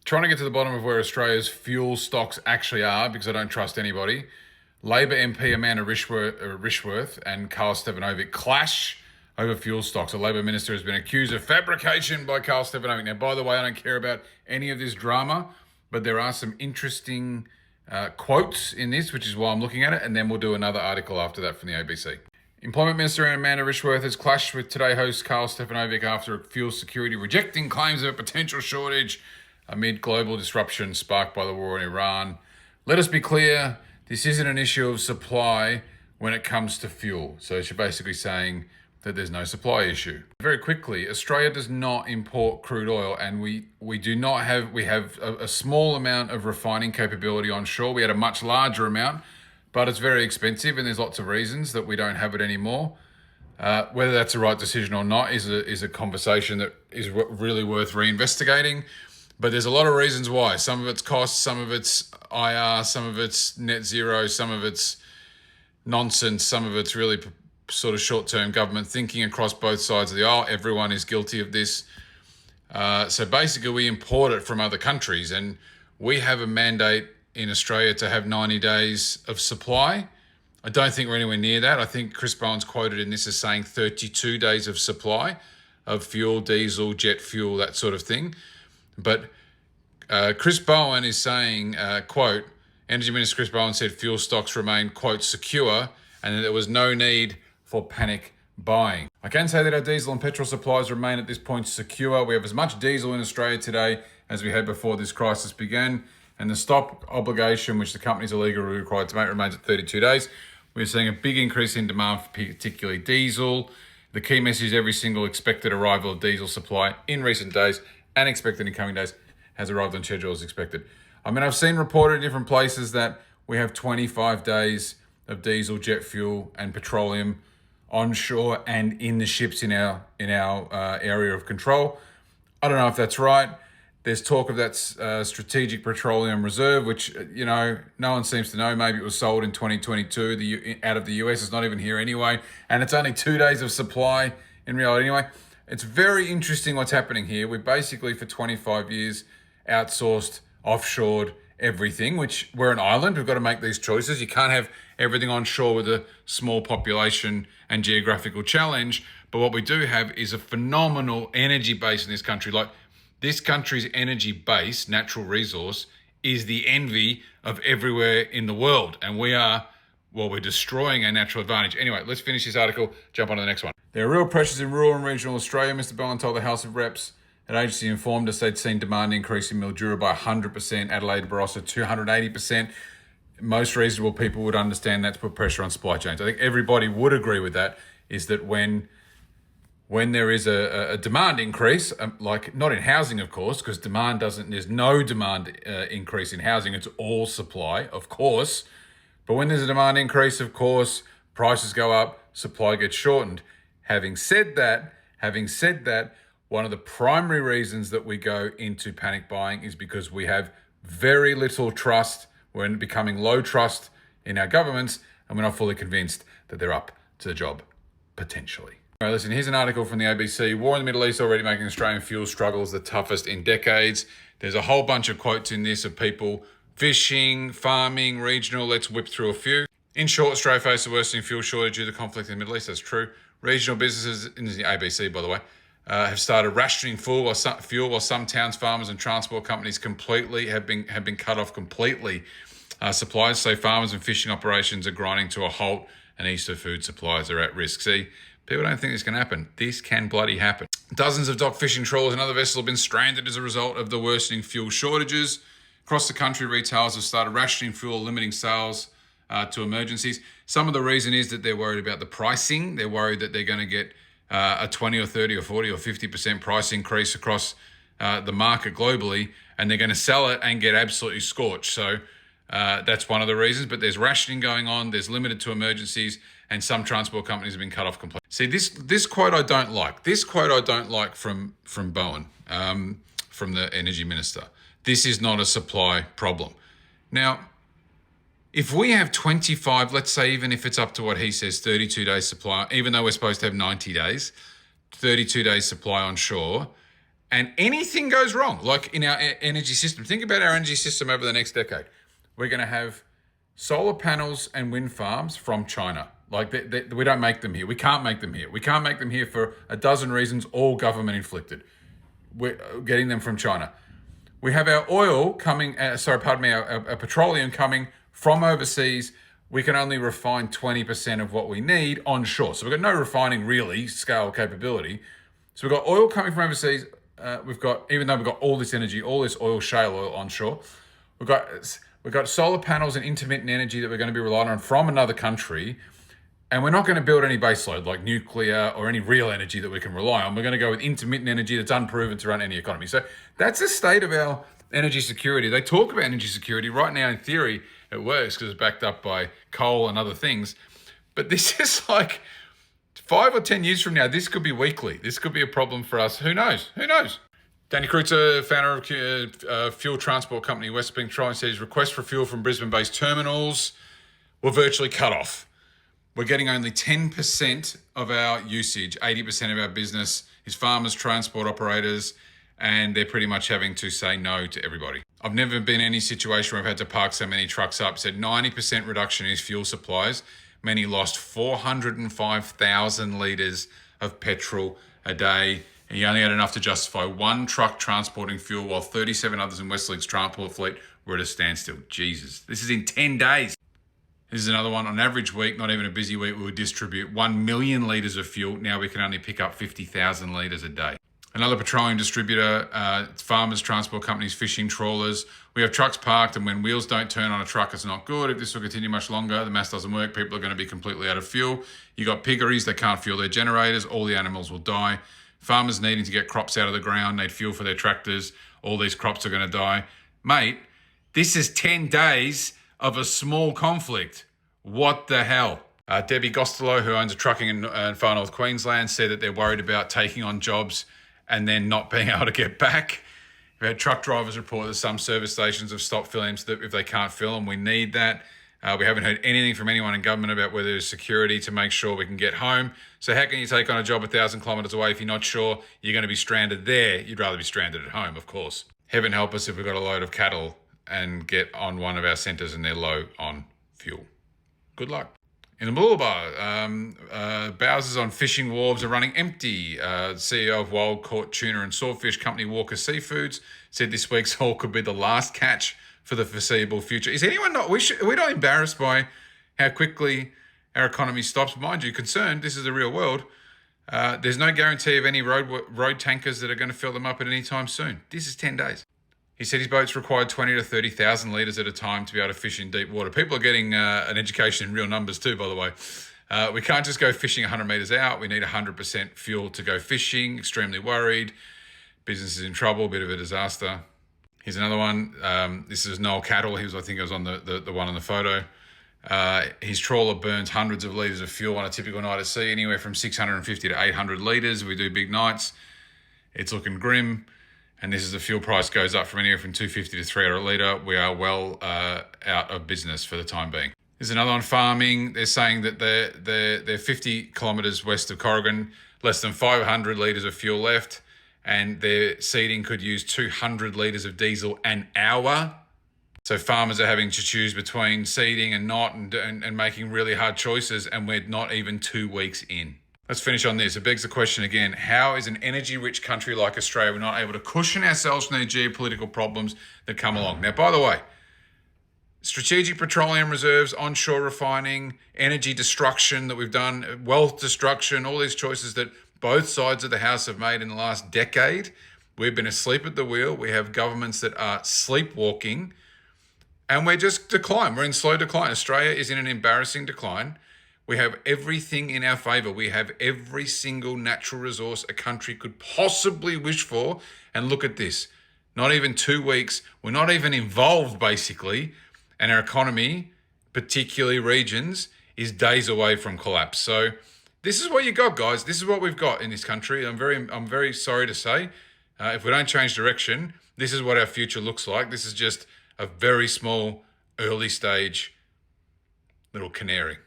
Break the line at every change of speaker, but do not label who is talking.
Trying to get to the bottom of where Australia's fuel stocks actually are, because I don't trust anybody. Labor MP Amanda Rishworth and Karl Stefanovic clash over fuel stocks. A Labor minister has been accused of fabrication by Karl Stefanovic. Now, by the way, I don't care about any of this drama, but there are some interesting quotes in this, which is why I'm looking at it, and then we'll do another article after that from the ABC. Employment Minister Amanda Rishworth has clashed with Today host Karl Stefanovic after fuel security, rejecting claims of a potential shortage amid global disruption sparked by the war in Iran. Let us be clear, this isn't an issue of supply when it comes to fuel. So she's basically saying that there's no supply issue. Very quickly, Australia does not import crude oil, and we have a small amount of refining capability onshore. We had a much larger amount, but it's very expensive, and there's lots of reasons that we don't have it anymore. Whether that's the right decision or not is a conversation that is really worth reinvestigating. But there's a lot of reasons why. Some of it's cost, some of it's IR, some of it's net zero, some of it's nonsense, some of it's really sort of short-term government thinking across both sides of the aisle. Everyone is guilty of this. So basically we import it from other countries, and we have a mandate in Australia to have 90 days of supply. I don't think we're anywhere near that. I think Chris Bowen's quoted in this as saying 32 days of supply of fuel, diesel, jet fuel, that sort of thing. But Chris Bowen is saying, quote, Energy Minister Chris Bowen said fuel stocks remain, quote, secure, and that there was no need for panic buying. I can say that our diesel and petrol supplies remain at this point secure. We have as much diesel in Australia today as we had before this crisis began, and the stock obligation, which the companies are legally required to make, remains at 32 days. We're seeing a big increase in demand for particularly diesel. The key message is every single expected arrival of diesel supply in recent days and expected in coming days has arrived on schedule as expected. I mean, I've seen reported in different places that we have 25 days of diesel, jet fuel, and petroleum onshore and in the ships in our area of control. I don't know if that's right. There's talk of that strategic petroleum reserve, which no one seems to know. Maybe it was sold in 2022 out of the US. It's not even here anyway, and it's only 2 days of supply in reality anyway. It's very interesting what's happening here. We've basically for 25 years outsourced, offshored everything, which we're an island. We've got to make these choices. You can't have everything onshore with a small population and geographical challenge. But what we do have is a phenomenal energy base in this country. Like this country's energy base, natural resource, is the envy of everywhere in the world. And we're destroying our natural advantage. Anyway, let's finish this article, jump on to the next one. There are real pressures in rural and regional Australia. Mr. Bowen told the House of Reps. An agency informed us they'd seen demand increase in Mildura by 100%, Adelaide Barossa 280%. Most reasonable people would understand that to put pressure on supply chains. I think everybody would agree with that, is that when there is a demand increase, like not in housing, of course, because there's no demand increase in housing, it's all supply, of course. But when there's a demand increase, of course, prices go up, supply gets shortened. Having said that, one of the primary reasons that we go into panic buying is because we have very little trust. We're becoming low trust in our governments, and we're not fully convinced that they're up to the job, potentially. All right, listen, here's an article from the ABC. War in the Middle East already making Australian fuel struggles the toughest in decades. There's a whole bunch of quotes in this of people fishing, farming, regional. Let's whip through a few. In short, Australia faces the worsening fuel shortage due to the conflict in the Middle East. That's true. Regional businesses, in the ABC, by the way, have started rationing fuel while some towns, farmers and transport companies completely have been cut off completely. Suppliers say farmers and fishing operations are grinding to a halt and Easter food supplies are at risk. See, people don't think this can happen. This can bloody happen. Dozens of dock fishing trawlers and other vessels have been stranded as a result of the worsening fuel shortages. Across the country, retailers have started rationing fuel, limiting sales to emergencies. Some of the reason is that they're worried about the pricing. They're worried that they're going to get a 20 or 30 or 40 or 50% price increase across the market globally, and they're going to sell it and get absolutely scorched. So that's one of the reasons. But there's rationing going on. There's limited to emergencies, and some transport companies have been cut off completely. See, this quote I don't like. This quote I don't like from Bowen, from the Energy Minister. This is not a supply problem. Now, if we have 25, let's say even if it's up to what he says, 32 days supply, even though we're supposed to have 90 days, 32 days supply onshore, and anything goes wrong, like in our energy system, think about our energy system over the next decade. We're going to have solar panels and wind farms from China. Like we don't make them here. We can't make them here. We can't make them here for a dozen reasons, all government inflicted. We're getting them from China. We have our oil coming, our petroleum coming from overseas. We can only refine 20% of what we need onshore. So we've got no refining really scale capability. So we've got oil coming from overseas. Even though we've got all this energy, all this oil, shale oil onshore, we've got solar panels and intermittent energy that we're going to be relying on from another country. And we're not going to build any baseload like nuclear or any real energy that we can rely on. We're going to go with intermittent energy that's unproven to run any economy. So that's the state of our energy security. They talk about energy security right now. In theory, it works because it's backed up by coal and other things. But this is like 5 or 10 years from now, this could be weekly. This could be a problem for us. Who knows? Danny Kreutzer, founder of fuel transport company Westspring Petroleum, says requests for fuel from Brisbane-based terminals were virtually cut off. We're getting only 10% of our usage. 80% of our business is farmers, transport operators, and they're pretty much having to say no to everybody. I've never been in any situation where I've had to park so many trucks up. Said 90% reduction in his fuel supplies. Many lost 405,000 litres of petrol a day. And he only had enough to justify one truck transporting fuel while 37 others in Westlink's transport fleet were at a standstill. Jesus, this is in 10 days. This is another one. On average week, not even a busy week, we would distribute 1 million litres of fuel. Now we can only pick up 50,000 litres a day. Another petroleum distributor, farmers, transport companies, fishing trawlers. We have trucks parked, and when wheels don't turn on a truck, it's not good. If this will continue much longer, the math doesn't work. People are going to be completely out of fuel. You got piggeries, they can't fuel their generators. All the animals will die. Farmers needing to get crops out of the ground, need fuel for their tractors. All these crops are going to die. Mate, this is 10 days of a small conflict. What the hell? Debbie Gostelow, who owns a trucking in Far North Queensland, said that they're worried about taking on jobs and then not being able to get back. We've had truck drivers report that some service stations have stopped filling so that if they can't fill them, we need that. We haven't heard anything from anyone in government about whether there's security to make sure we can get home. So how can you take on a job 1,000 kilometres away if you're not sure you're going to be stranded there? You'd rather be stranded at home, of course. Heaven help us if we've got a load of cattle and get on one of our centres and they're low on fuel. Good luck. In the Mooloolaba, Bowsers on fishing wharves are running empty. CEO of wild caught tuna and swordfish company Walker Seafoods said this week's haul could be the last catch for the foreseeable future. Is anyone not? We're not embarrassed by how quickly our economy stops. Mind you, concerned. This is the real world. There's no guarantee of any road tankers that are going to fill them up at any time soon. This is 10 days. He said his boats required 20 to 30,000 litres at a time to be able to fish in deep water. People are getting an education in real numbers too, by the way. We can't just go fishing 100 metres out. We need 100% fuel to go fishing. Extremely worried. Business is in trouble. Bit of a disaster. Here's another one. This is Noel Cattle. I think it was on the one on the photo. His trawler burns hundreds of litres of fuel on a typical night at sea, anywhere from 650 to 800 litres. We do big nights. It's looking grim. And this is the fuel price goes up from anywhere from 250 to 300 a litre. We are well out of business for the time being. There's another on farming. They're saying that they're 50 kilometres west of Corrigan, less than 500 litres of fuel left, and their seeding could use 200 litres of diesel an hour. So farmers are having to choose between seeding and not, and making really hard choices, and we're not even 2 weeks in. Let's finish on this. It begs the question again, how is an energy-rich country like Australia not able to cushion ourselves from the geopolitical problems that come along? Now, by the way, strategic petroleum reserves, onshore refining, energy destruction that we've done, wealth destruction, all these choices that both sides of the House have made in the last decade. We've been asleep at the wheel. We have governments that are sleepwalking, and we're just decline. We're in slow decline. Australia is in an embarrassing decline. We have everything in our favour. We have every single natural resource a country could possibly wish for. And look at this. Not even 2 weeks. We're not even involved, basically. And our economy, particularly regions, is days away from collapse. So this is what you got, guys. This is what we've got in this country. I'm very sorry to say. If we don't change direction, this is what our future looks like. This is just a very small, early stage little canary.